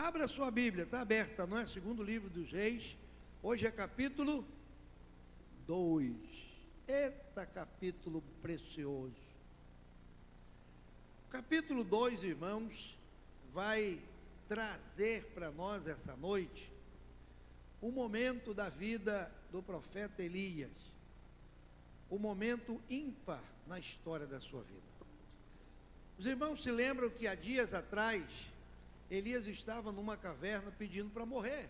Abra sua Bíblia, está aberta, não é? Segundo livro dos Reis, hoje é capítulo 2. Eita, capítulo precioso. Capítulo 2, irmãos, vai trazer para nós essa noite um momento da vida do profeta Elias, um momento ímpar na história da sua vida. Os irmãos se lembram que há dias atrás, Elias estava numa caverna pedindo para morrer.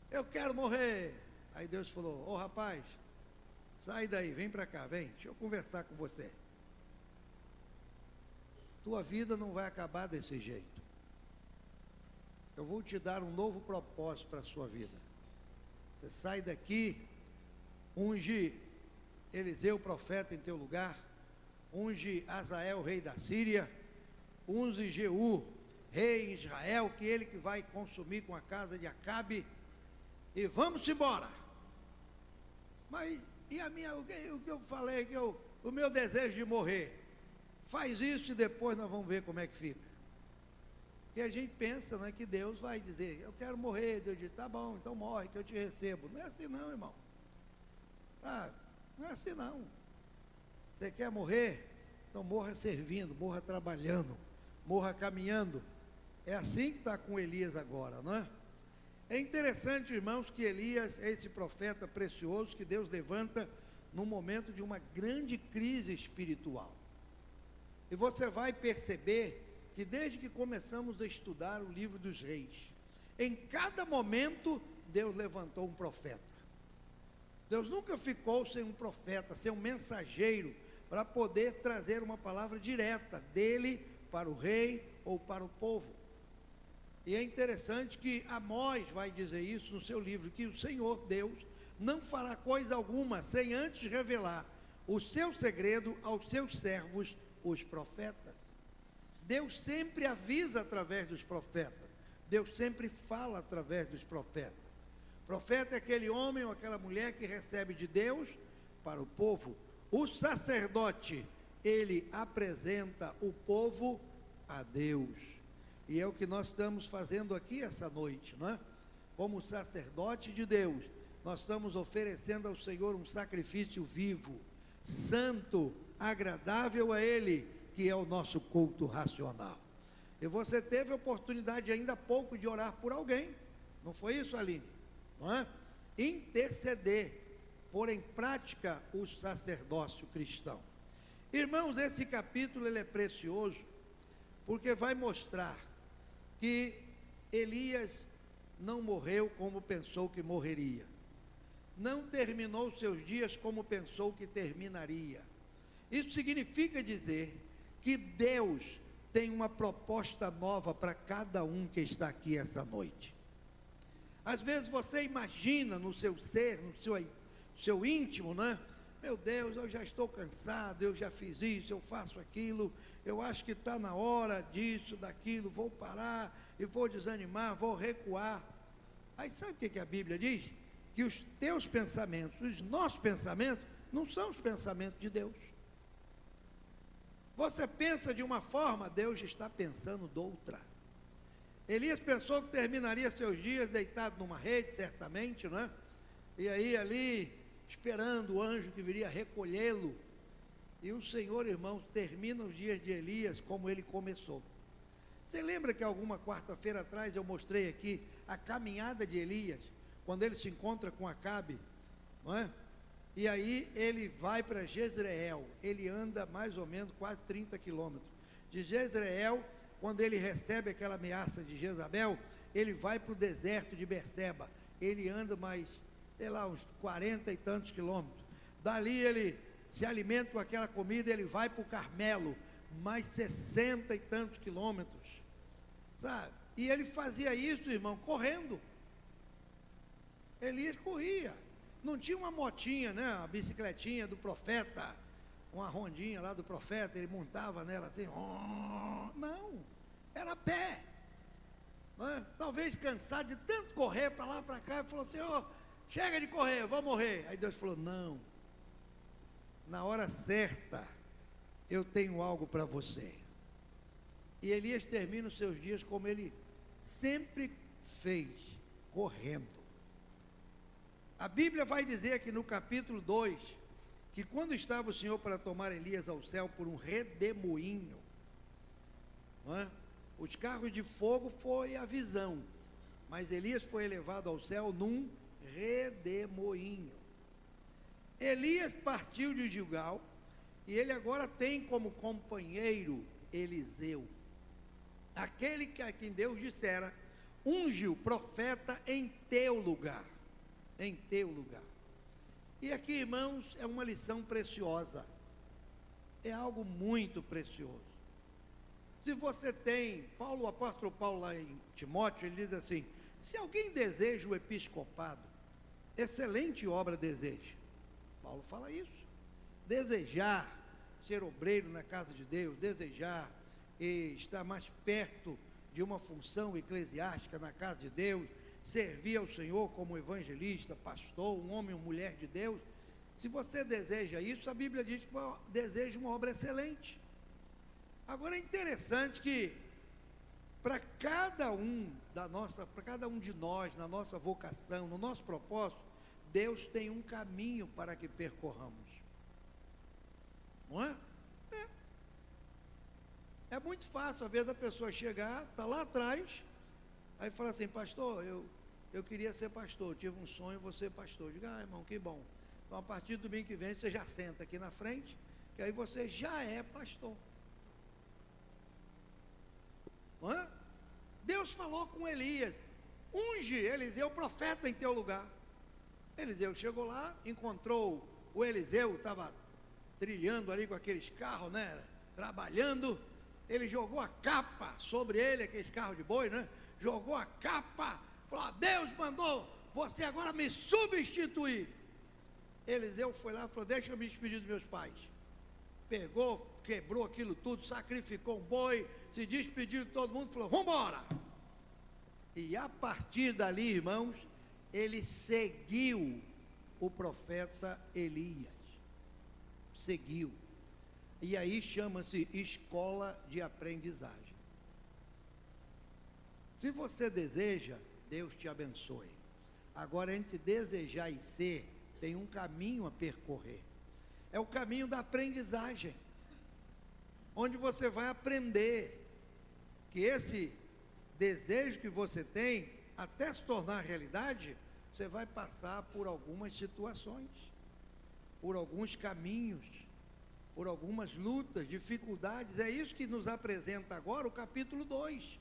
Eu quero morrer. Aí Deus falou: ô rapaz, sai daí, vem para cá, vem, deixa eu conversar com você. Tua vida não vai acabar desse jeito. Eu vou te dar um novo propósito para a sua vida. Você sai daqui, unge Eliseu, profeta, em teu lugar, unge Azael, rei da Síria, unge Jeú, rei em Israel, que ele que vai consumir com a casa de Acabe, e vamos embora. Mas, e a minha, o que eu falei, o meu desejo de morrer? Faz isso e depois nós vamos ver como é que fica. E a gente pensa, né, que Deus vai dizer: eu quero morrer. Deus diz: tá bom, então morre que eu te recebo. Não é assim não, irmão. Ah, não é assim não. Você quer morrer? Então morra servindo, morra trabalhando, morra caminhando. É assim que está com Elias agora, não é? É interessante, irmãos, que Elias é esse profeta precioso que Deus levanta num momento de uma grande crise espiritual. E você vai perceber que desde que começamos a estudar o livro dos reis, em cada momento Deus levantou um profeta. Deus nunca ficou sem um profeta, sem um mensageiro, para poder trazer uma palavra direta dele para o rei ou para o povo. E é interessante que Amós vai dizer isso no seu livro, que o Senhor Deus não fará coisa alguma sem antes revelar o seu segredo aos seus servos, os profetas. Deus sempre avisa através dos profetas. Deus sempre fala através dos profetas. Profeta é aquele homem ou aquela mulher que recebe de Deus para o povo. O sacerdote, ele apresenta o povo a Deus. E é o que nós estamos fazendo aqui essa noite, não é? Como sacerdote de Deus, nós estamos oferecendo ao Senhor um sacrifício vivo, santo, agradável a Ele, que é o nosso culto racional. E você teve a oportunidade ainda há pouco de orar por alguém, não foi isso, Aline? Não é? Interceder, pôr em prática o sacerdócio cristão. Irmãos, esse capítulo ele é precioso, porque vai mostrar que Elias não morreu como pensou que morreria, não terminou seus dias como pensou que terminaria. Isso significa dizer que Deus tem uma proposta nova para cada um que está aqui essa noite. Às vezes você imagina no seu ser, no seu íntimo, né? Meu Deus, eu já estou cansado, eu já fiz isso, eu faço aquilo, eu acho que está na hora disso, daquilo, vou parar e vou desanimar, vou recuar. Aí sabe o que a Bíblia diz? Que os teus pensamentos, os nossos pensamentos, não são os pensamentos de Deus. Você pensa de uma forma, Deus está pensando de outra. Elias pensou que terminaria seus dias deitado numa rede, certamente, não é? E aí ali, esperando o anjo que viria recolhê-lo. E o Senhor, irmãos, termina os dias de Elias como ele começou. Você lembra que alguma quarta-feira atrás eu mostrei aqui a caminhada de Elias, quando ele se encontra com Acabe, não é? E aí ele vai para Jezreel, ele anda mais ou menos quase 30 quilômetros. De Jezreel, quando ele recebe aquela ameaça de Jezabel, ele vai para o deserto de Berseba, ele anda mais, sei lá, uns 40 e tantos quilômetros. Dali ele se alimenta com aquela comida, ele vai para o Carmelo, mais 60 e tantos quilômetros, sabe? E ele fazia isso, irmão, correndo. Elias corria. Não tinha uma motinha, né, uma bicicletinha do profeta, uma rondinha lá do profeta, ele montava nela assim, não, era a pé. Né? Talvez cansado de tanto correr para lá, para cá, e falou: Senhor, chega de correr, eu vou morrer. Aí Deus falou: não, na hora certa, eu tenho algo para você. E Elias termina os seus dias como ele sempre fez, correndo. A Bíblia vai dizer aqui no capítulo 2, que quando estava o Senhor para tomar Elias ao céu por um redemoinho, não é? Os carros de fogo foi a visão, mas Elias foi elevado ao céu num redemoinho. Elias partiu de Gilgal, e ele agora tem como companheiro Eliseu, aquele que a quem Deus dissera, unge o profeta em teu lugar, em teu lugar. E aqui, irmãos, é uma lição preciosa, é algo muito precioso. Se você tem, o apóstolo Paulo lá em Timóteo, ele diz assim, se alguém deseja o episcopado, excelente obra deseja. Paulo fala isso. Desejar ser obreiro na casa de Deus, desejar estar mais perto de uma função eclesiástica na casa de Deus, servir ao Senhor como evangelista, pastor, um homem ou mulher de Deus. Se você deseja isso, a Bíblia diz que deseja uma obra excelente. Agora é interessante que para cada um de nós, na nossa vocação, no nosso propósito, Deus tem um caminho para que percorramos. Não é? É muito fácil, às vezes a pessoa chegar, está lá atrás, aí fala assim, pastor, eu queria ser pastor, eu tive um sonho, vou ser pastor. Diga, irmão, que bom. Então a partir do domingo que vem, você já senta aqui na frente, que aí você já é pastor. Não é? Deus falou com Elias, unge Eliseu, profeta em teu lugar. Eliseu chegou lá, encontrou o Eliseu, estava trilhando ali com aqueles carros, né? Trabalhando, ele jogou a capa sobre ele, aqueles carros de boi, né? Jogou a capa, falou, Deus mandou você agora me substituir. Eliseu foi lá e falou, deixa eu me despedir dos meus pais. Pegou, quebrou aquilo tudo, sacrificou um boi, se despediu de todo mundo, falou, vamos embora. E a partir dali, irmãos, ele seguiu o profeta Elias. Seguiu. E aí chama-se escola de aprendizagem. Se você deseja, Deus te abençoe. Agora, entre desejar e ser, tem um caminho a percorrer. É o caminho da aprendizagem, onde você vai aprender que esse desejo que você tem, até se tornar realidade, você vai passar por algumas situações, por alguns caminhos, por algumas lutas, dificuldades. É isso que nos apresenta agora o capítulo 2.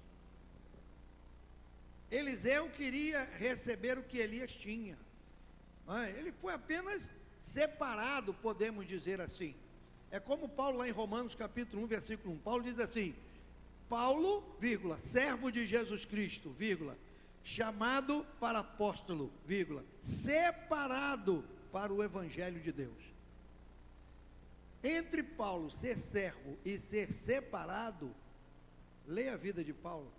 Eliseu queria receber o que Elias tinha. Ele foi apenas separado, podemos dizer assim. É como Paulo lá em Romanos capítulo 1, versículo 1. Paulo diz assim, Paulo, vírgula, servo de Jesus Cristo, vírgula, chamado para apóstolo, vírgula, separado para o evangelho de Deus. Entre Paulo ser servo e ser separado, leia a vida de Paulo.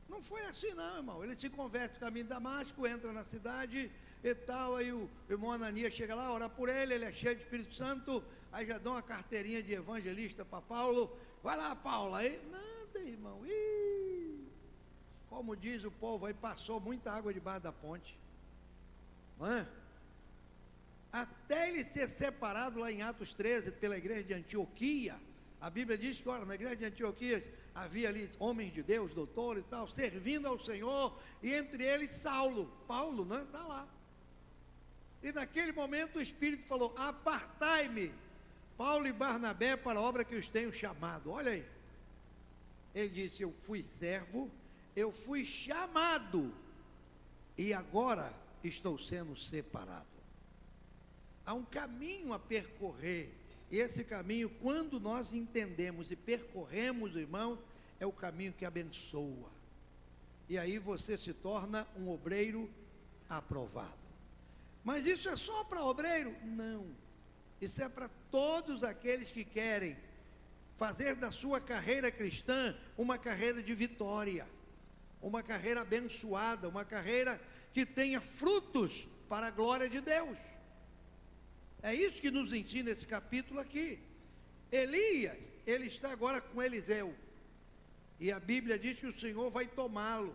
Não foi assim não, irmão. Ele se converte no caminho de Damasco, entra na cidade e tal, aí o irmão Ananias chega lá, ora por ele é cheio de Espírito Santo, aí já dá uma carteirinha de evangelista para Paulo, vai lá Paulo, aí, nada irmão, como diz o povo, aí passou muita água debaixo da ponte, não é? Até ele ser separado lá em Atos 13, pela igreja de Antioquia, a Bíblia diz que, ora, na igreja de Antioquia, havia ali homens de Deus, doutores e tal, servindo ao Senhor, e entre eles Saulo, Paulo, né, está lá. E naquele momento o Espírito falou, apartai-me, Paulo e Barnabé, para a obra que os tenho chamado. Olha aí, ele disse, eu fui servo, eu fui chamado, e agora estou sendo separado. Há um caminho a percorrer, e esse caminho, quando nós entendemos e percorremos, irmão, é o caminho que abençoa. E aí você se torna um obreiro aprovado. Mas isso é só para obreiro? Não. Isso é para todos aqueles que querem fazer da sua carreira cristã uma carreira de vitória, uma carreira abençoada, uma carreira que tenha frutos para a glória de Deus. É isso que nos ensina esse capítulo aqui. Elias, ele está agora com Eliseu. E a Bíblia diz que o Senhor vai tomá-lo.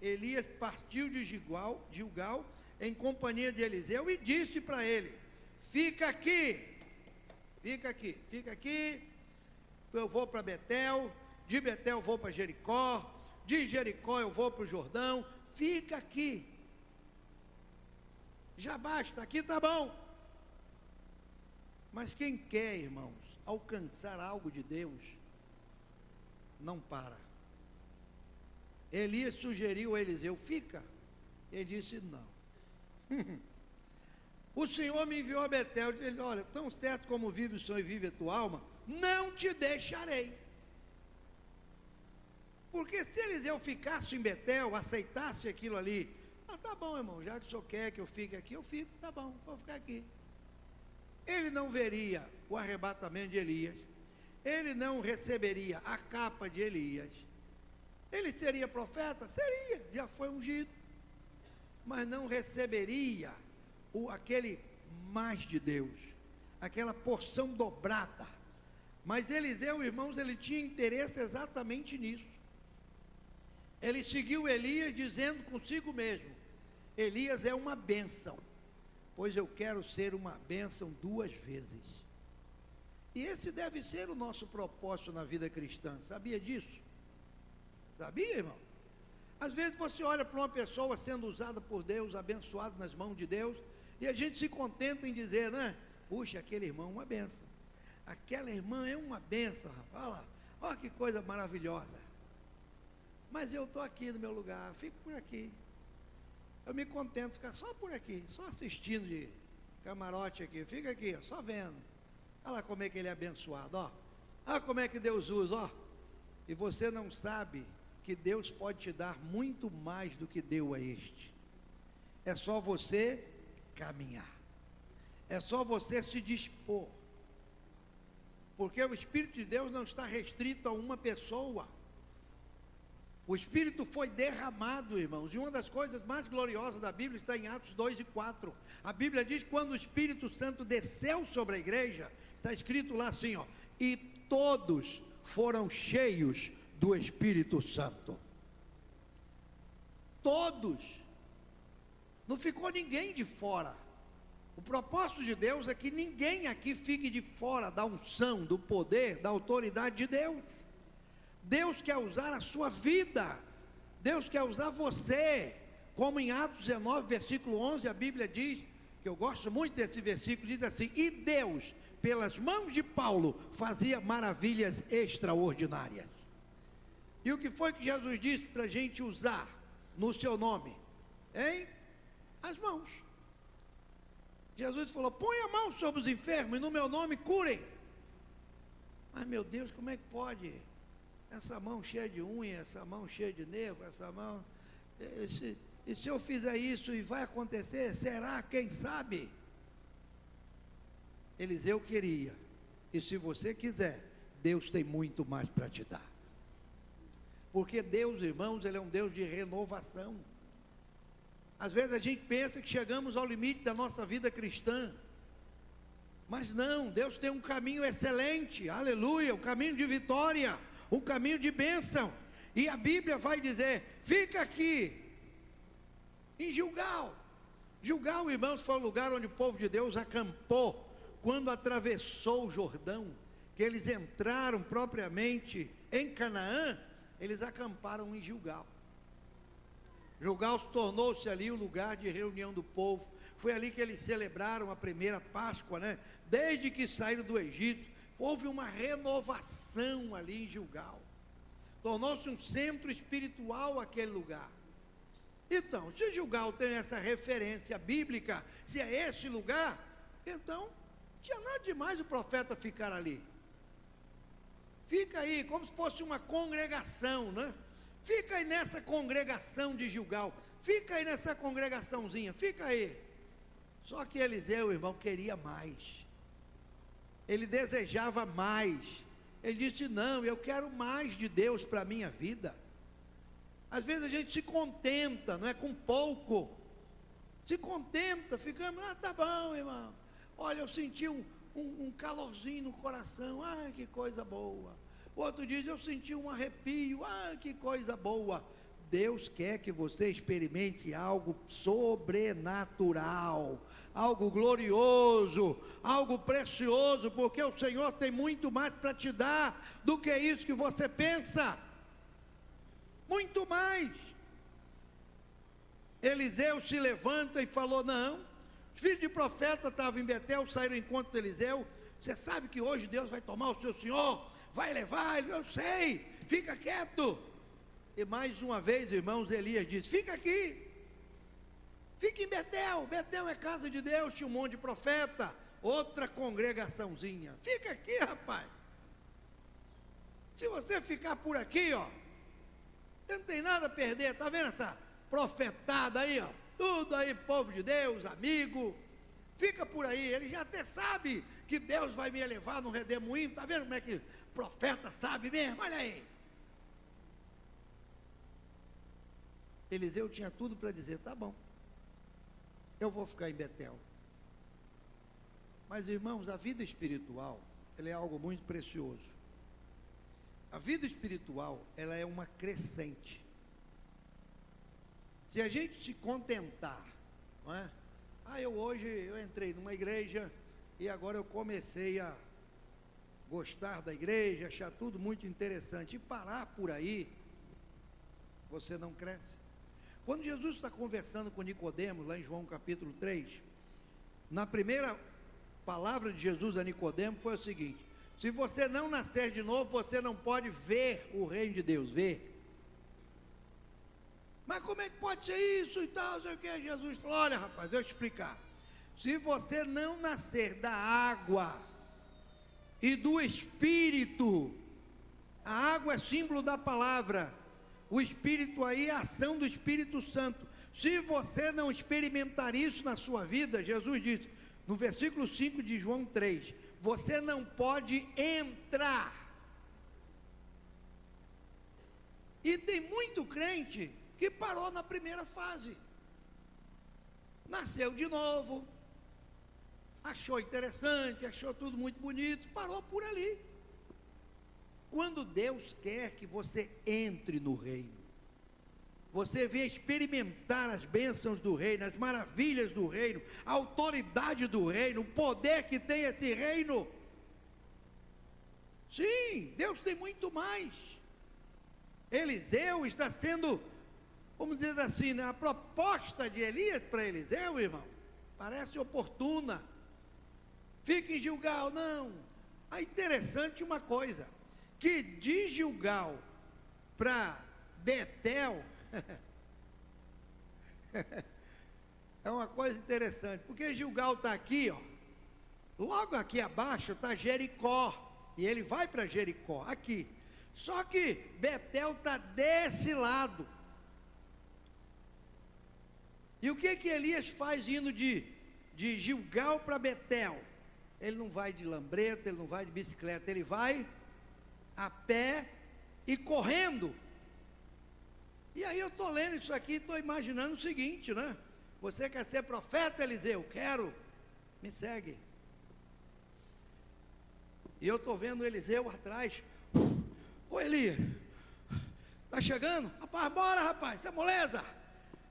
Elias partiu de Gilgal em companhia de Eliseu e disse para ele: fica aqui, eu vou para Betel, de Betel eu vou para Jericó, de Jericó eu vou para o Jordão, fica aqui, já basta, aqui está bom. Mas quem quer, irmãos, alcançar algo de Deus, não para. Elias sugeriu a Eliseu: fica. Ele disse: não. O Senhor me enviou a Betel. Ele disse: olha, tão certo como vive o Senhor e vive a tua alma, não te deixarei. Porque se Eliseu ficasse em Betel, aceitasse aquilo ali, tá bom, irmão, já que o Senhor quer que eu fique aqui, eu fico, tá bom, vou ficar aqui. Ele não veria o arrebatamento de Elias, ele não receberia a capa de Elias. Ele seria profeta? Seria, já foi ungido, mas não receberia aquele mais de Deus, aquela porção dobrada. Mas Eliseu, irmãos, ele tinha interesse exatamente nisso. Ele seguiu Elias dizendo consigo mesmo: Elias é uma bênção, pois eu quero ser uma bênção 2 vezes. E esse deve ser o nosso propósito na vida cristã, sabia disso? Sabia, irmão? Às vezes você olha para uma pessoa sendo usada por Deus, abençoada nas mãos de Deus, e a gente se contenta em dizer, né? Puxa, aquele irmão é uma bênção, aquela irmã é uma bênção, rapaz, olha lá, olha que coisa maravilhosa. Mas eu estou aqui no meu lugar, fico por aqui. Eu me contento ficar só por aqui, só assistindo de camarote aqui, fica aqui, ó, só vendo. Olha lá como é que ele é abençoado, ó. Olha como é que Deus usa, ó. E você não sabe que Deus pode te dar muito mais do que deu a este. É só você caminhar. É só você se dispor. Porque o Espírito de Deus não está restrito a uma pessoa. O Espírito foi derramado, irmãos, e uma das coisas mais gloriosas da Bíblia está em Atos 2 e 4. A Bíblia diz que quando o Espírito Santo desceu sobre a igreja, está escrito lá assim, ó, e todos foram cheios do Espírito Santo. Todos. Não ficou ninguém de fora. O propósito de Deus é que ninguém aqui fique de fora da unção, do poder, da autoridade de Deus. Deus quer usar a sua vida, Deus quer usar você, como em Atos 19, versículo 11, a Bíblia diz, que eu gosto muito desse versículo, diz assim: e Deus, pelas mãos de Paulo, fazia maravilhas extraordinárias. E o que foi que Jesus disse para a gente usar no seu nome? Hein? As mãos. Jesus falou: põe a mão sobre os enfermos e no meu nome curem. Mas meu Deus, como é que pode? Essa mão cheia de unha, essa mão cheia de nervo, essa mão... E se eu fizer isso e vai acontecer, será? Quem sabe? Eliseu queria. E se você quiser, Deus tem muito mais para te dar. Porque Deus, irmãos, Ele é um Deus de renovação. Às vezes a gente pensa que chegamos ao limite da nossa vida cristã. Mas não, Deus tem um caminho excelente, aleluia, um caminho de vitória, um caminho de bênção. E a Bíblia vai dizer: fica aqui, em Gilgal. Gilgal, irmãos, foi o lugar onde o povo de Deus acampou, quando atravessou o Jordão, que eles entraram propriamente em Canaã, eles acamparam em Gilgal. Gilgal tornou-se ali o lugar de reunião do povo. Foi ali que eles celebraram a primeira Páscoa, né? Desde que saíram do Egito, houve uma renovação ali em Gilgal. Tornou-se um centro espiritual aquele lugar. Então, se Gilgal tem essa referência bíblica, se é esse lugar, então, não tinha nada demais o profeta ficar ali. Fica aí, como se fosse uma congregação, né? Fica aí nessa congregação de Gilgal, fica aí nessa congregaçãozinha, fica aí. Só que Eliseu, irmão, queria mais. Ele desejava mais. Ele disse: não, eu quero mais de Deus para a minha vida. Às vezes a gente se contenta, não é, com pouco. Se contenta, ficamos: tá bom, irmão. Olha, eu senti um calorzinho no coração, que coisa boa. Outro diz, eu senti um arrepio, que coisa boa. Deus quer que você experimente algo sobrenatural, algo glorioso, algo precioso, porque o Senhor tem muito mais para te dar do que isso que você pensa. Muito mais. Eliseu se levanta e falou, não, os filhos de profeta estavam em Betel, saíram ao encontro de Eliseu, você sabe que hoje Deus vai tomar o seu senhor, vai levar, eu sei, fica quieto. E mais uma vez, irmãos, Elias disse, fica aqui, fica em Betel, Betel é casa de Deus, tinha um monte de profeta, outra congregaçãozinha, fica aqui, rapaz. Se você ficar por aqui, ó, você não tem nada a perder, tá vendo essa profetada aí, ó, tudo aí, povo de Deus, amigo, fica por aí, ele já até sabe que Deus vai me levar no redemoinho, tá vendo como é que profeta sabe mesmo, olha aí. Eliseu tinha tudo para dizer, tá bom, eu vou ficar em Betel. Mas, irmãos, a vida espiritual, ela é algo muito precioso. A vida espiritual, ela é uma crescente. Se a gente se contentar, não é? Hoje eu entrei numa igreja e agora eu comecei a gostar da igreja, achar tudo muito interessante, e parar por aí, você não cresce. Quando Jesus está conversando com Nicodemos, lá em João capítulo 3, na primeira palavra de Jesus a Nicodemos foi o seguinte, se você não nascer de novo, você não pode ver o reino de Deus, ver. Mas como é que pode ser isso e tal, sei o que? Jesus falou, olha rapaz, eu vou te explicar. Se você não nascer da água e do Espírito, a água é símbolo da palavra, o Espírito aí é a ação do Espírito Santo. Se você não experimentar isso na sua vida, Jesus disse, no versículo 5 de João 3, você não pode entrar. E tem muito crente que parou na primeira fase. Nasceu de novo, achou interessante, achou tudo muito bonito, parou por ali. Quando Deus quer que você entre no reino, você venha experimentar as bênçãos do reino, as maravilhas do reino, a autoridade do reino, o poder que tem esse reino. Sim, Deus tem muito mais. Eliseu está sendo, vamos dizer assim, né, a proposta de Elias para Eliseu, irmão, parece oportuna. Fica em Gilgal, não. É interessante uma coisa, que de Gilgal para Betel, é uma coisa interessante, porque Gilgal está aqui, ó, logo aqui abaixo está Jericó, e ele vai para Jericó, aqui, só que Betel está desse lado. E o que Elias faz indo de Gilgal para Betel? Ele não vai de lambreta, ele não vai de bicicleta, ele vai a pé e correndo. E aí eu estou lendo isso aqui e estou imaginando o seguinte, né? Você quer ser profeta, Eliseu? Quero. Me segue. E eu estou vendo Eliseu atrás. Ô Elias, tá chegando? Rapaz, bora rapaz, isso é moleza.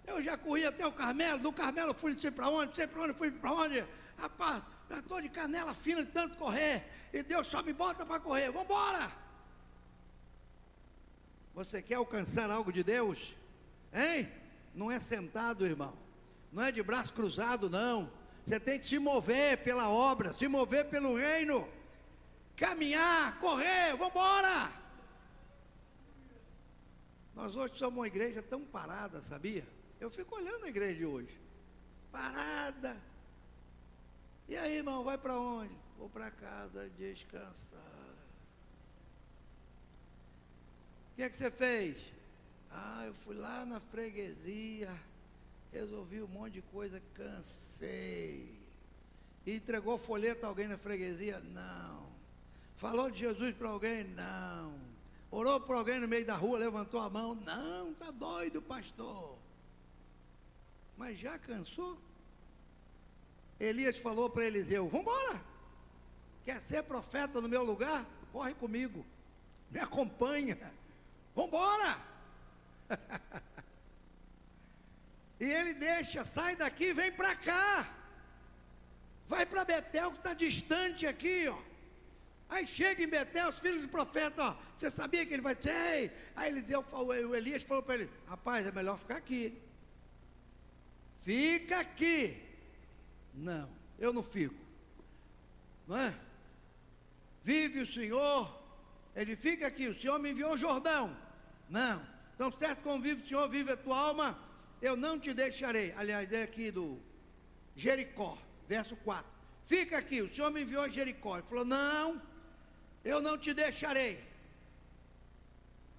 Eu já corri até o Carmelo, do Carmelo fui não sei para onde, fui para onde. Rapaz, já estou de canela fina de tanto correr. E Deus só me bota para correr, vamos embora. Você quer alcançar algo de Deus? Hein? Não é sentado, irmão. Não é de braço cruzado, não. Você tem que se mover pela obra, se mover pelo reino. Caminhar, correr, vamos embora. Nós hoje somos uma igreja tão parada, sabia? Eu fico olhando a igreja de hoje. Parada. E aí, irmão, vai para onde? Vou para casa descansar. O que é que você fez? Eu fui lá na freguesia, resolvi um monte de coisa, cansei. E entregou folheto a alguém na freguesia? Não. Falou de Jesus para alguém? Não. Orou por alguém no meio da rua, levantou a mão? Não, está doido, pastor. Mas já cansou? Elias falou para Eliseu, vamos embora. Quer ser profeta no meu lugar? Corre comigo. Me acompanha. Vamos embora. E ele deixa, sai daqui e vem para cá. Vai para Betel, que está distante aqui, ó. Aí chega em Betel, os filhos do profeta, ó. Você sabia que ele vai dizer? Aí o Elias falou para ele: rapaz, é melhor ficar aqui. Fica aqui. Não, eu não fico. Não é? Vive o Senhor. Ele fica aqui. O Senhor me enviou o Jordão. Não. Então, certo como vive o Senhor, vive a tua alma, eu não te deixarei. Aliás, é aqui do Jericó, verso 4. Fica aqui, o Senhor me enviou a Jericó. Ele falou: não, eu não te deixarei.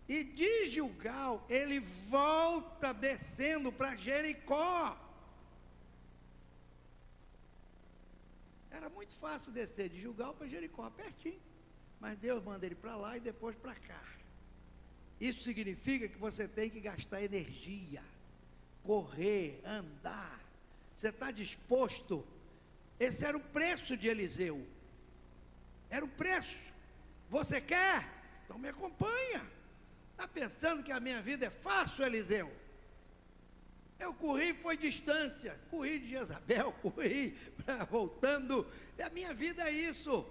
E de Gilgal, ele volta descendo para Jericó. Era muito fácil descer de Gilgal para Jericó, pertinho. Mas Deus manda ele para lá e depois para cá. Isso significa que você tem que gastar energia, correr, andar. Você está disposto? Esse era o preço de Eliseu. Era o preço. Você quer? Então me acompanha. Está pensando que a minha vida é fácil, Eliseu? Eu corri, foi distância. Corri de Jezabel, corri voltando. E a minha vida é isso.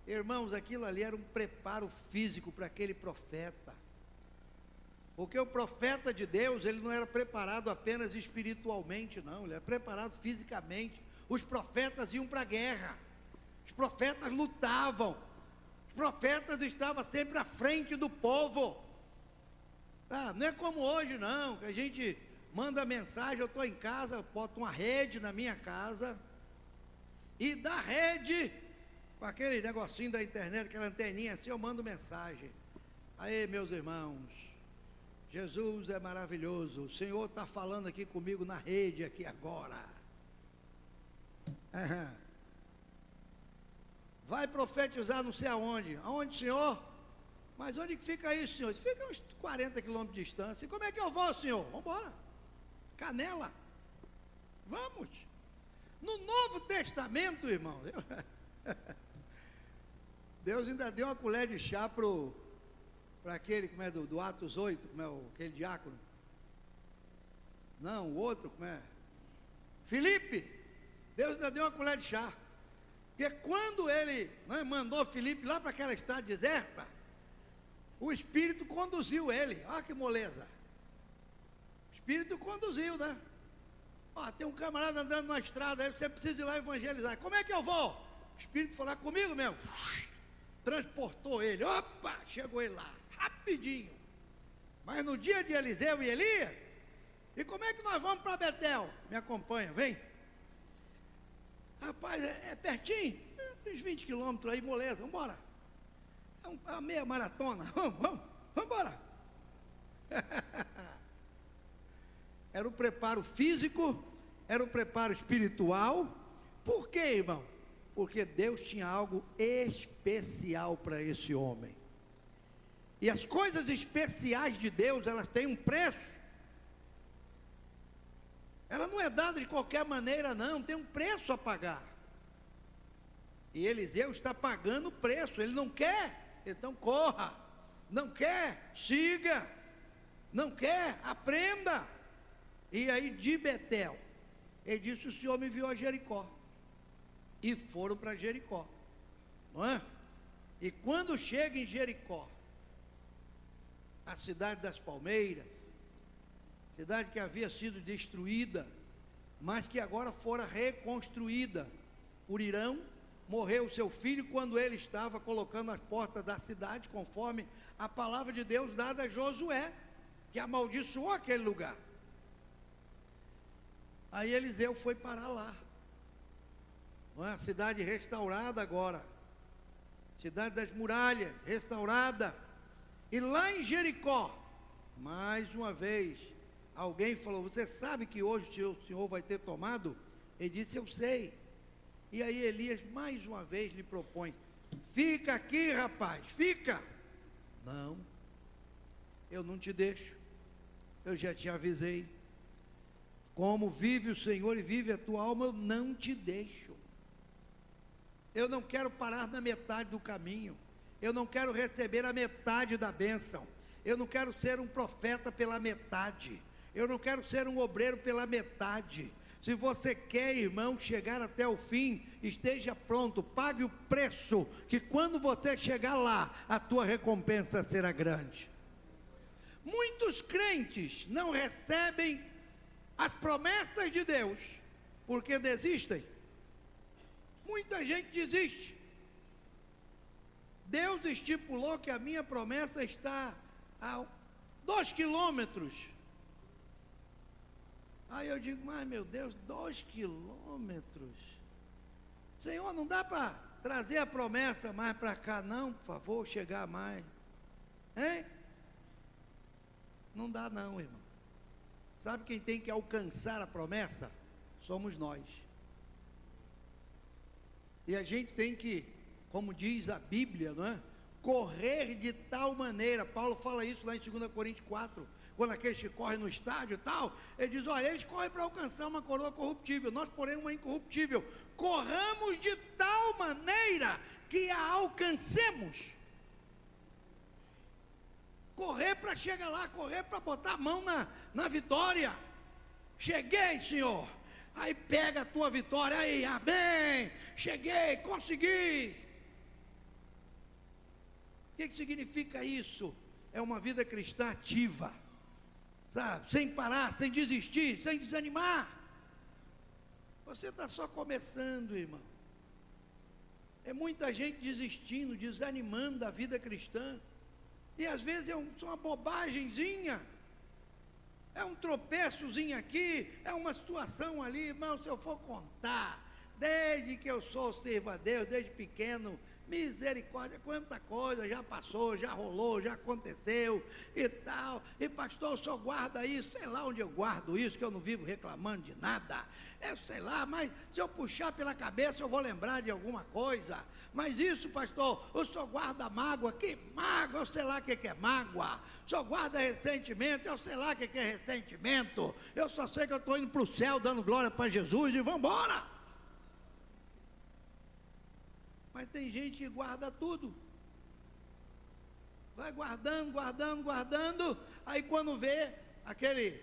Irmãos, aquilo ali era um preparo físico para aquele profeta. Porque o profeta de Deus, ele não era preparado apenas espiritualmente, não. Ele era preparado fisicamente. Os profetas iam para a guerra. Os profetas lutavam. Os profetas estavam sempre à frente do povo. Não é como hoje, não, que a gente manda mensagem, eu estou em casa, boto uma rede na minha casa, e da rede, com aquele negocinho da internet, aquela anteninha assim, eu mando mensagem. Aí, meus irmãos, Jesus é maravilhoso, o Senhor está falando aqui comigo na rede, aqui agora. Vai profetizar não sei aonde. Aonde, Senhor? Mas onde que fica isso, Senhor? Isso fica uns 40 quilômetros de distância. E como é que eu vou, Senhor? Vamos embora. Canela. Vamos. No Novo Testamento, irmão, Deus ainda deu uma colher de chá para aquele, como é, do Atos 8, como é aquele diácono. Não, o outro, como é? Filipe. Deus ainda deu uma colher de chá. Porque quando ele mandou Filipe lá para aquela estrada deserta, o Espírito conduziu ele. Olha que moleza. O Espírito conduziu, né? Ó, tem um camarada andando na estrada, aí você precisa ir lá evangelizar. Como é que eu vou? O Espírito falou comigo mesmo. Transportou ele. Opa, chegou ele lá, rapidinho. Mas no dia de Eliseu e Elias, e como é que nós vamos para Betel? Me acompanha, vem. Rapaz, é pertinho, uns 20 quilômetros aí, moleza, vamos embora. É uma meia maratona, vamos embora. Era o preparo físico, era o preparo espiritual. Por quê, irmão? Porque Deus tinha algo especial para esse homem. E as coisas especiais de Deus, elas têm um preço. Ela não é dada de qualquer maneira, não, tem um preço a pagar. E Eliseu está pagando o preço. Ele não quer, então corra. Não quer, siga. Não quer, aprenda. E aí de Betel, ele disse: o Senhor me enviou a Jericó. E foram para Jericó, não é? E quando chega em Jericó, a cidade das palmeiras, cidade que havia sido destruída, mas que agora fora reconstruída por Irão. Morreu seu filho quando ele estava colocando as portas da cidade, conforme a palavra de Deus dada a Josué, que amaldiçoou aquele lugar. Aí Eliseu foi parar lá. Não é? A cidade restaurada agora, cidade das muralhas restaurada. E lá em Jericó, mais uma vez, alguém falou: você sabe que hoje o Senhor vai ter tomado? Ele disse: eu sei. E aí Elias mais uma vez lhe propõe: fica aqui, rapaz, fica. Não, eu não te deixo, eu já te avisei. Como vive o Senhor e vive a tua alma, eu não te deixo. Eu não quero parar na metade do caminho. Eu não quero receber a metade da bênção. Eu não quero ser um profeta pela metade. Eu não quero ser um obreiro pela metade. Se você quer, irmão, chegar até o fim, esteja pronto, pague o preço, que quando você chegar lá, a tua recompensa será grande. Muitos crentes não recebem as promessas de Deus, porque desistem. Muita gente desiste. Deus estipulou que a minha promessa está a 2 quilômetros. Aí eu digo, mas meu Deus, 2 quilômetros. Senhor, não dá para trazer a promessa mais para cá não, por favor, chegar mais. Hein? Não dá não, irmão. Sabe quem tem que alcançar a promessa? Somos nós. E a gente tem que, como diz a Bíblia, não é? Correr de tal maneira. Paulo fala isso lá em 2 Coríntios 4. Quando aqueles que correm no estádio e tal, ele diz, olha, eles correm para alcançar uma coroa corruptível, nós porém uma incorruptível. Corramos de tal maneira que a alcancemos. Correr para chegar lá, correr para botar a mão na vitória. Cheguei, Senhor. Aí pega a tua vitória, aí, amém. Cheguei, consegui. O que significa isso? É uma vida cristã ativa. Sabe? Sem parar, sem desistir, sem desanimar. Você está só começando, irmão. É muita gente desistindo, desanimando da vida cristã. E às vezes é uma bobagemzinha. É um tropeçozinho aqui, é uma situação ali, irmão, se eu for contar, desde que eu sirvo a Deus, desde pequeno, misericórdia, quanta coisa já passou, já rolou, já aconteceu e tal. E pastor, o senhor guarda isso? Sei lá onde eu guardo isso, que eu não vivo reclamando de nada. Eu sei lá, mas se eu puxar pela cabeça eu vou lembrar de alguma coisa. Mas isso, pastor, o senhor guarda mágoa? Que mágoa? Eu sei lá o que é mágoa. O senhor guarda ressentimento? Eu sei lá o que é ressentimento. Eu só sei que eu estou indo para o céu dando glória para Jesus e vamos embora. Mas tem gente que guarda tudo. Vai guardando, guardando, guardando. Aí quando vê aquele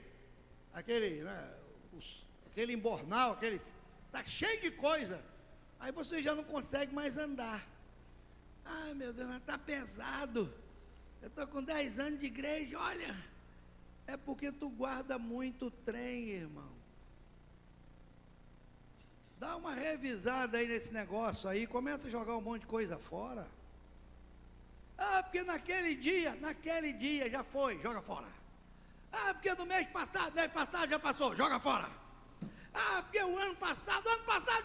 embornal, está cheio de coisa. Aí você já não consegue mais andar. Ai meu Deus, mas está pesado. Eu estou com 10 anos de igreja, olha. É porque tu guarda muito trem, irmão. Dá uma revisada aí nesse negócio aí, começa a jogar um monte de coisa fora. Ah, porque naquele dia já foi, joga fora. Ah, porque no mês passado já passou, joga fora. Ah, porque o ano passado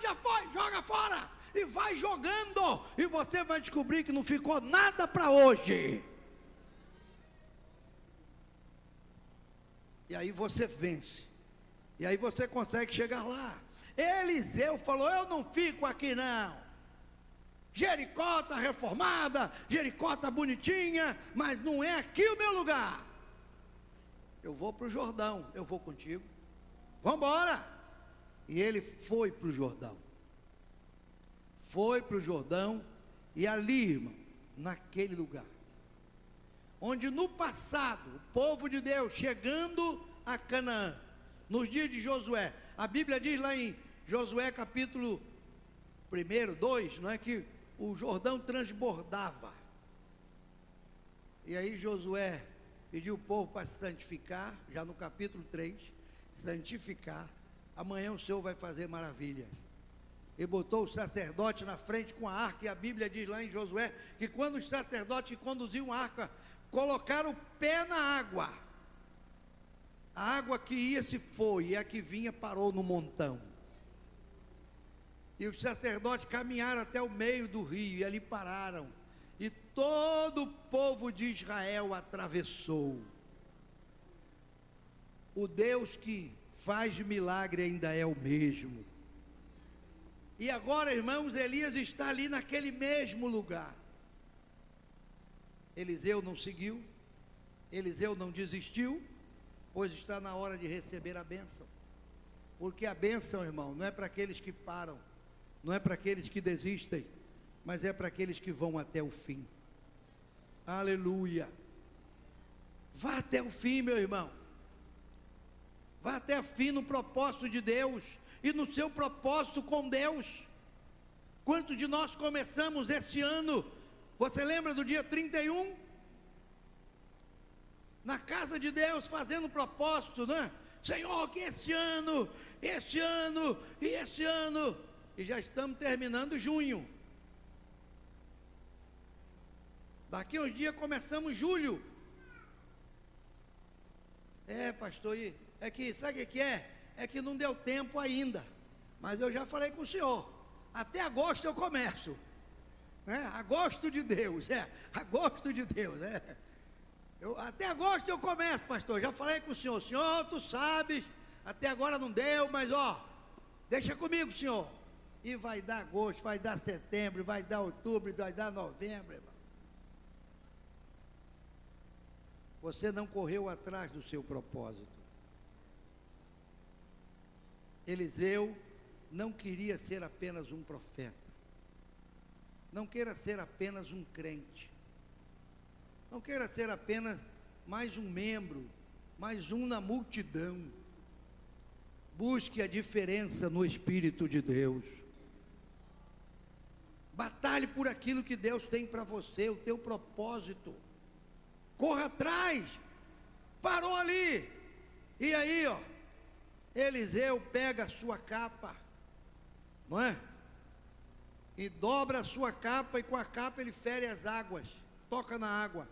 já foi, joga fora. E vai jogando, e você vai descobrir que não ficou nada para hoje. E aí você vence. E aí você consegue chegar lá. Eliseu falou, eu não fico aqui não. Jericó está reformada, Jericó está bonitinha, mas não é aqui o meu lugar. Eu vou para o Jordão, eu vou contigo. Vamos embora. E ele foi para o Jordão. Foi para o Jordão e ali, irmão, naquele lugar, onde no passado, o povo de Deus chegando a Canaã, nos dias de Josué, a Bíblia diz lá em Josué capítulo 1, 2, não é, que o Jordão transbordava. E aí Josué pediu o povo para se santificar, já no capítulo 3, santificar, amanhã o Senhor vai fazer maravilha. E botou o sacerdote na frente com a arca, e a Bíblia diz lá em Josué, que quando os sacerdotes conduziam a arca, colocaram o pé na água, a água que ia se foi, e a que vinha parou no montão. E os sacerdotes caminharam até o meio do rio, e ali pararam. E todo o povo de Israel atravessou. O Deus que faz milagre ainda é o mesmo. E agora, irmãos, Elias está ali naquele mesmo lugar. Eliseu não seguiu, Eliseu não desistiu, pois está na hora de receber a bênção. Porque a bênção, irmão, não é para aqueles que param, não é para aqueles que desistem, mas é para aqueles que vão até o fim. Aleluia. Vá até o fim, meu irmão. Vá até o fim no propósito de Deus e no seu propósito com Deus. Quantos de nós começamos este ano? Você lembra do dia 31? Na casa de Deus, fazendo propósito, né? Senhor, que este ano, e este ano, e já estamos terminando junho. Daqui a uns dias começamos julho. Pastor, é que, sabe o que é? É que não deu tempo ainda, mas eu já falei com o senhor, até agosto eu começo, agosto de Deus, agosto de Deus, até agosto eu começo, pastor, já falei com o senhor, tu sabes, até agora não deu, mas deixa comigo, senhor, e vai dar agosto, vai dar setembro, vai dar outubro, vai dar novembro, irmão. Você não correu atrás do seu propósito. Eliseu não queria ser apenas um profeta. Não queira ser apenas um crente. Não queira ser apenas mais um membro, mais um na multidão. Busque a diferença no Espírito de Deus. Batalhe por aquilo que Deus tem para você, o teu propósito. Corra atrás. Parou ali. E aí, Eliseu pega a sua capa, não é? E dobra a sua capa, e com a capa ele fere as águas, toca na água.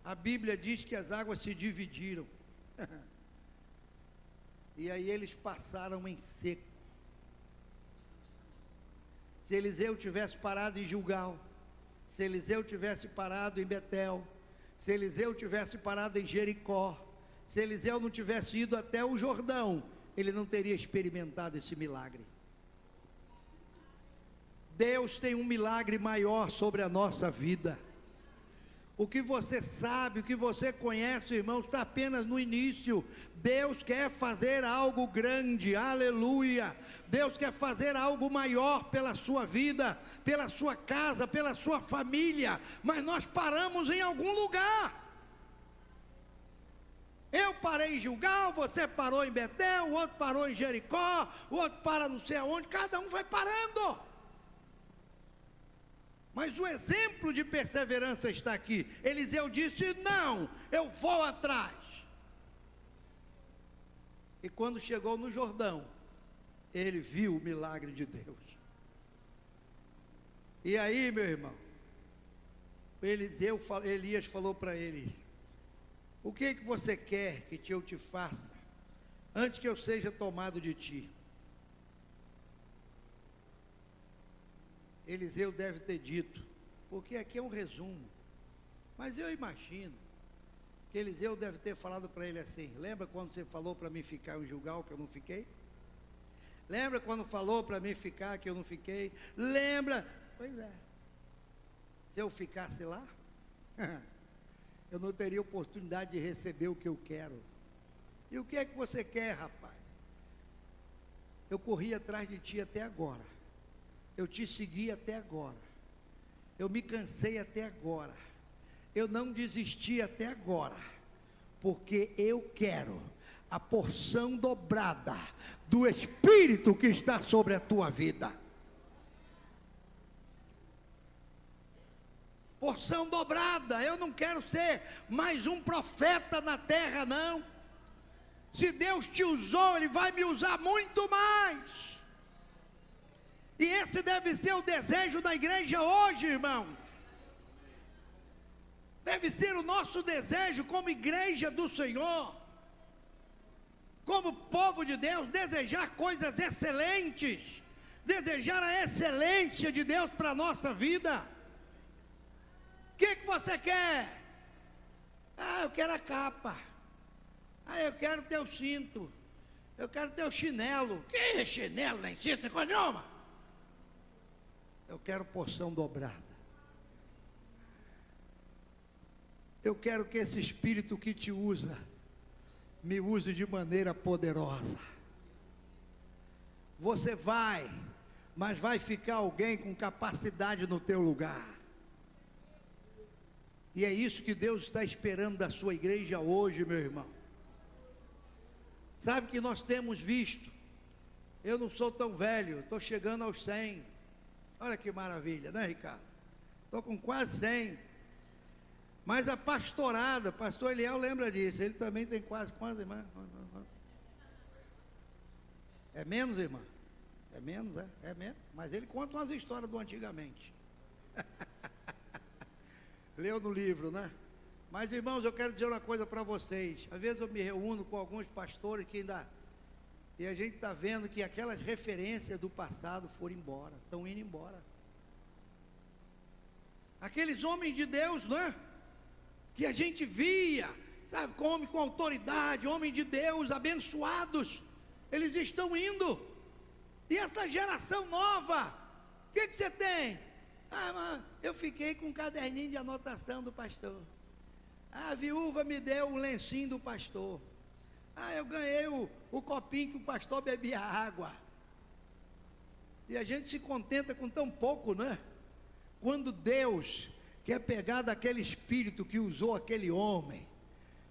A Bíblia diz que as águas se dividiram. E aí eles passaram em seco. Se Eliseu tivesse parado em Gilgal, se Eliseu tivesse parado em Betel, se Eliseu tivesse parado em Jericó, se Eliseu não tivesse ido até o Jordão, ele não teria experimentado esse milagre. Deus tem um milagre maior sobre a nossa vida. O que você sabe, o que você conhece, irmão, está apenas no início. Deus quer fazer algo grande, aleluia. Deus quer fazer algo maior pela sua vida, pela sua casa, pela sua família, mas nós paramos em algum lugar. Eu parei em Gilgal, você parou em Betel, o outro parou em Jericó, o outro para não sei aonde, cada um vai parando. Mas o exemplo de perseverança está aqui. Eliseu disse: não, eu vou atrás. E quando chegou no Jordão, ele viu o milagre de Deus. E aí, meu irmão, Elias falou para ele: o que você quer que eu te faça, antes que eu seja tomado de ti? Eliseu deve ter dito, porque aqui é um resumo, mas eu imagino que Eliseu deve ter falado para ele assim: lembra quando você falou para mim ficar em Gilgal que eu não fiquei? Lembra quando falou para mim ficar que eu não fiquei? Lembra? Pois é, se eu ficasse lá, eu não teria oportunidade de receber o que eu quero. E o que é que você quer, rapaz? Eu corri atrás de ti até agora. Eu te segui até agora. Eu me cansei até agora. Eu não desisti até agora. Porque eu quero a porção dobrada do Espírito que está sobre a tua vida. Porção dobrada. Eu não quero ser mais um profeta na terra, não. Se Deus te usou, Ele vai me usar muito mais. E esse deve ser o desejo da igreja hoje, irmãos. Deve ser o nosso desejo como igreja do Senhor, como povo de Deus, desejar coisas excelentes, desejar a excelência de Deus para a nossa vida. O que você quer? Eu quero a capa. Eu quero teu cinto. Eu quero teu chinelo. Que é chinelo, nem cinto, nem coisa nenhuma. Eu quero porção dobrada. Eu quero que esse Espírito que te usa, me use de maneira poderosa. Você vai, mas vai ficar alguém com capacidade no teu lugar. E é isso que Deus está esperando da sua igreja hoje, meu irmão. Sabe que nós temos visto, eu não sou tão velho, estou chegando aos 100. Olha que maravilha, né, Ricardo? Estou com quase 100. Mas a pastorada, pastor Eliel lembra disso, ele também tem quase, quantas irmãs? É menos, irmã? É menos, é? É menos. Mas ele conta umas histórias do antigamente. Leu no livro, né? Mas, irmãos, eu quero dizer uma coisa para vocês. Às vezes eu me reúno com alguns pastores que ainda... E a gente está vendo que aquelas referências do passado foram embora, estão indo embora. Aqueles homens de Deus, né? Que a gente via, sabe, homem com autoridade, homem de Deus, abençoados, eles estão indo. E essa geração nova, o que você tem? Mano, eu fiquei com um caderninho de anotação do pastor. A viúva me deu o lencinho do pastor. Eu ganhei o copinho que o pastor bebia água. E a gente se contenta com tão pouco, né? Quando Deus quer pegar daquele espírito que usou aquele homem,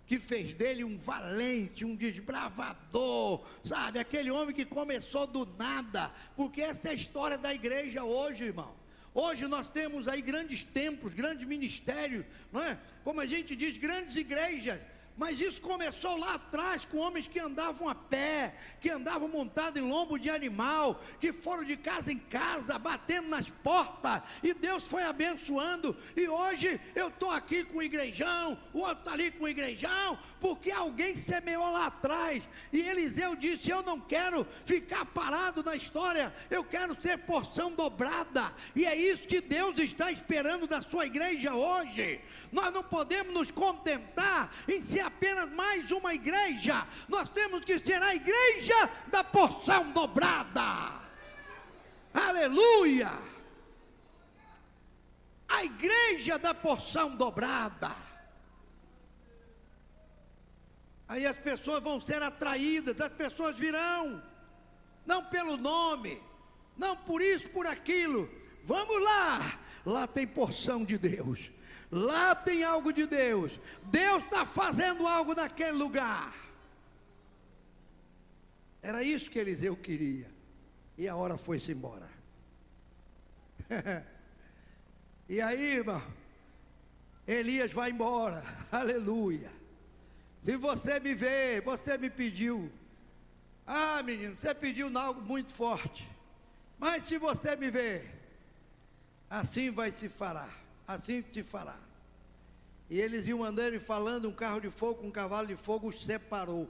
que fez dele um valente, um desbravador, sabe? Aquele homem que começou do nada, porque essa é a história da igreja hoje, irmão. Hoje nós temos aí grandes templos, grandes ministérios, não é? Como a gente diz, grandes igrejas. Mas isso começou lá atrás com homens que andavam a pé, que andavam montados em lombo de animal, que foram de casa em casa, batendo nas portas, e Deus foi abençoando. E hoje eu estou aqui com o igrejão, o outro está ali com o igrejão, porque alguém semeou lá atrás. E Eliseu disse: eu não quero ficar parado na história, eu quero ser porção dobrada. E é isso que Deus está esperando da sua igreja hoje. Nós não podemos nos contentar em ser apenas mais uma igreja. Nós temos que ser a igreja da porção dobrada. Aleluia! A igreja da porção dobrada. Aí as pessoas vão ser atraídas, as pessoas virão, não pelo nome, não por isso, por aquilo. Vamos lá, lá tem porção de Deus. Lá tem algo de Deus. Deus está fazendo algo naquele lugar. Era isso que Eliseu queria. E a hora foi-se embora. E aí, irmão, Elias vai embora. Aleluia. Se você me vê, você me pediu. Menino, você pediu algo muito forte. Mas se você me vê, assim vai se fará. Assim te fará. E eles iam andando e falando, um carro de fogo com um cavalo de fogo os separou.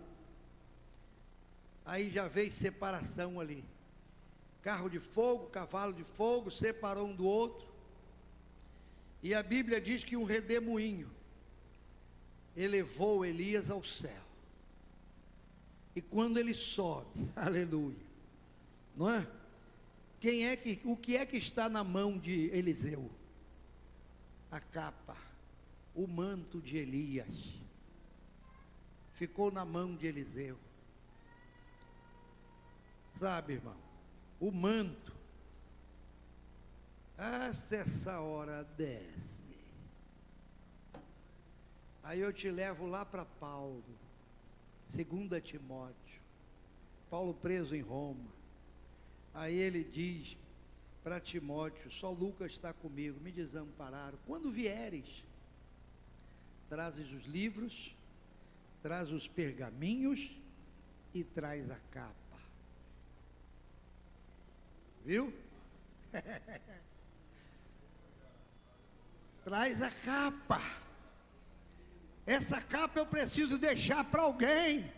Aí já veio separação ali. Carro de fogo, cavalo de fogo, separou um do outro. E a Bíblia diz que um redemoinho elevou Elias ao céu. E quando ele sobe, aleluia, não é? O que é que está na mão de Eliseu? A capa, o manto de Elias, ficou na mão de Eliseu. Sabe, irmão, o manto, se essa hora desce, aí eu te levo lá para Paulo, 2 Timóteo, Paulo preso em Roma. Aí ele diz para Timóteo: só Lucas está comigo, me desampararam. Quando vieres, trazes os livros, traz os pergaminhos e traz a capa. Viu? Traz a capa. Essa capa eu preciso deixar para alguém.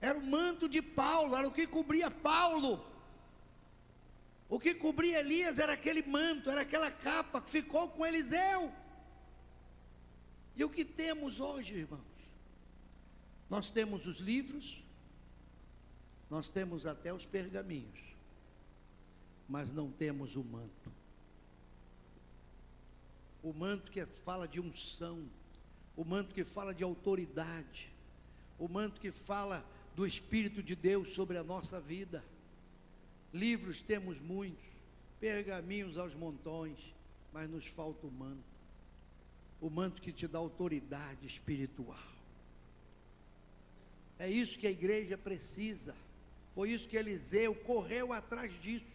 Era o manto de Paulo, era o que cobria Paulo. O que cobria Elias era aquele manto, era aquela capa que ficou com Eliseu. E o que temos hoje, irmãos? Nós temos os livros, nós temos até os pergaminhos, mas não temos o manto. O manto que fala de unção, o manto que fala de autoridade, o manto que fala do Espírito de Deus sobre a nossa vida. Livros temos muitos, pergaminhos aos montões, mas nos falta o manto que te dá autoridade espiritual. É isso que a igreja precisa. Foi isso que Eliseu correu atrás disso.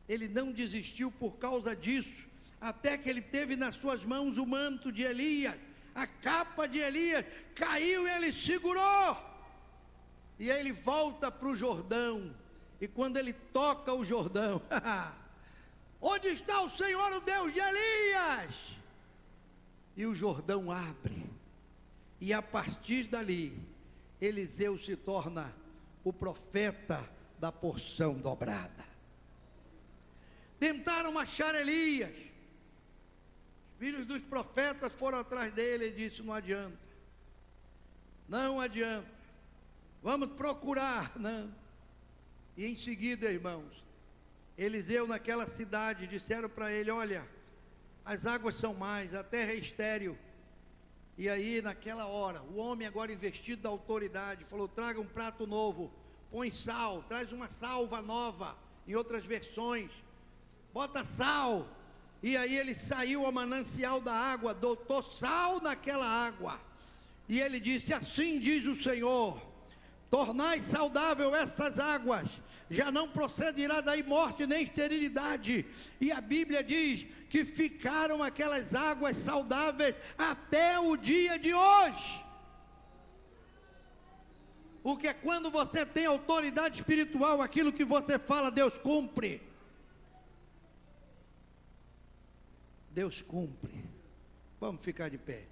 Ele não desistiu por causa disso, até que ele teve nas suas mãos o manto de Elias, a capa de Elias, caiu e ele segurou. E aí ele volta para o Jordão, e quando ele toca o Jordão, onde está o Senhor, o Deus de Elias? E o Jordão abre, e a partir dali, Eliseu se torna o profeta da porção dobrada. Tentaram achar Elias, os filhos dos profetas foram atrás dele, e disse: não adianta, não adianta, vamos procurar, não. E em seguida, irmãos, Eliseu naquela cidade, disseram para ele: olha, as águas são mais, a terra é estéril. E aí naquela hora, o homem agora investido da autoridade, falou: traga um prato novo, põe sal, traz uma salva nova, em outras versões, bota sal. E aí ele saiu ao manancial da água, botou sal naquela água, e ele disse: assim diz o Senhor, tornai saudável estas águas, já não procederá daí morte nem esterilidade. E a Bíblia diz que ficaram aquelas águas saudáveis até o dia de hoje. Porque quando você tem autoridade espiritual, aquilo que você fala, Deus cumpre. Deus cumpre. Vamos ficar de pé.